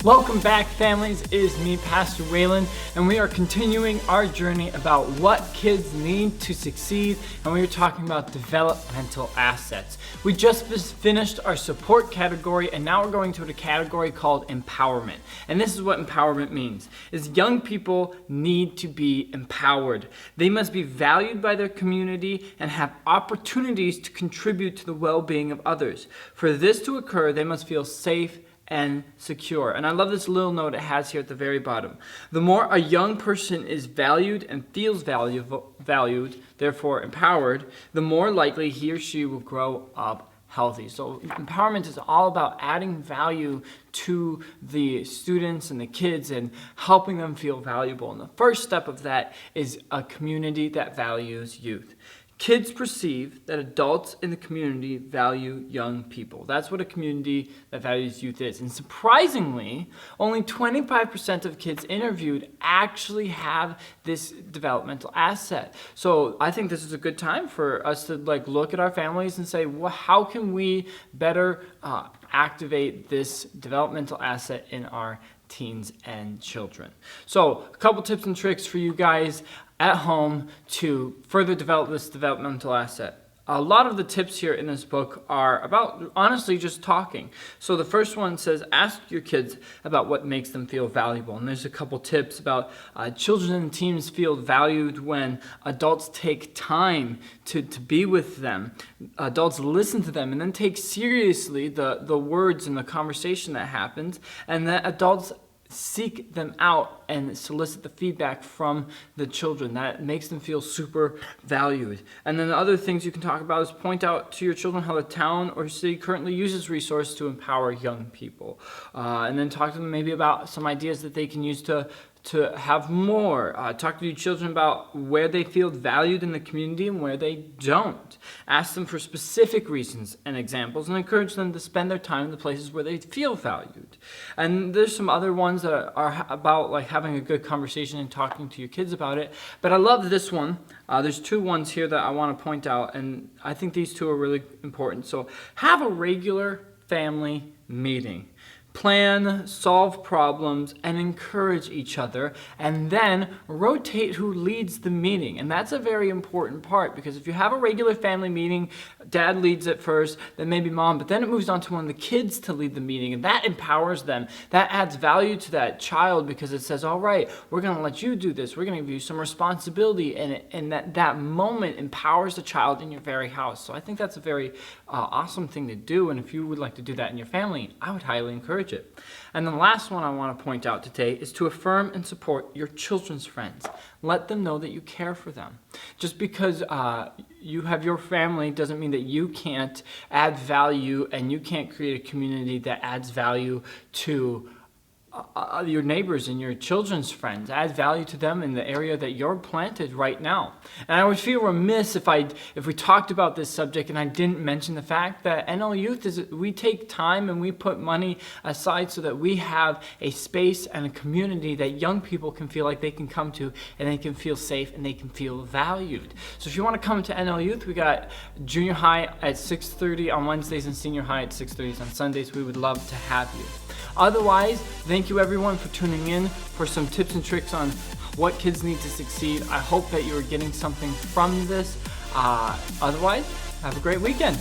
Welcome back, families. It is me, Pastor Waylon, and we are continuing our journey about what kids need to succeed, and we are talking about developmental assets. We just finished our support category, and now we're going to a category called empowerment. And this is what empowerment means, is young people need to be empowered. They must be valued by their community and have opportunities to contribute to the well-being of others. For this to occur, they must feel safe and secure. And I love this little note it has here at the very bottom. The more a young person is valued and feels valued, therefore empowered, the more likely he or she will grow up healthy. So empowerment is all about adding value to the students and the kids and helping them feel valuable. And the first step of that is a community that values youth. Kids perceive that adults in the community value young people. That's what a community that values youth is. And surprisingly, only 25% of kids interviewed actually have this developmental asset. So I think this is a good time for us to look at our families and say, well, how can we better activate this developmental asset in our teens and children? So a couple tips and tricks for you guys at home to further develop this developmental asset. A lot of the tips here in this book are about, honestly, just talking. So the first one says, ask your kids about what makes them feel valuable. And there's a couple tips about children and teens feel valued when adults take time to be with them. Adults listen to them and then take seriously the words and the conversation that happens, and that adults seek them out and solicit the feedback from the children. That makes them feel super valued. And then the other things you can talk about is point out to your children how the town or city currently uses resources to empower young people. And then talk to them maybe about some ideas that they can use to have more. Talk to your children about where they feel valued in the community and where they don't. Ask them for specific reasons and examples and encourage them to spend their time in the places where they feel valued. And there's some other ones that are about having a good conversation and talking to your kids about it. But I love this one. There's two ones here that I want to point out, and I think these two are really important. So have a regular family meeting. Plan, solve problems, and encourage each other, and then rotate who leads the meeting. And that's a very important part, because if you have a regular family meeting, dad leads it first, then maybe mom, but then it moves on to one of the kids to lead the meeting, and that empowers them. That adds value to that child, because it says, all right, we're going to let you do this. We're going to give you some responsibility, and that moment empowers the child in your very house. So I think that's a very awesome thing to do, and if you would like to do that in your family, I would highly encourage it. And the last one I want to point out today is to affirm and support your children's friends. Let them know that you care for them. Just because you have your family doesn't mean that you can't add value and you can't create a community that adds value to your neighbors and your children's friends. Add value to them in the area that you're planted right now. And I would feel remiss if we talked about this subject and I didn't mention the fact that NL Youth we take time and we put money aside so that we have a space and a community that young people can feel like they can come to, and they can feel safe and they can feel valued. So if you want to come to NL Youth, we got junior high at 6:30 on Wednesdays and senior high at 6:30 on Sundays. We would love to have you. Otherwise, thank you everyone for tuning in for some tips and tricks on what kids need to succeed. I hope that you are getting something from this. Otherwise, have a great weekend.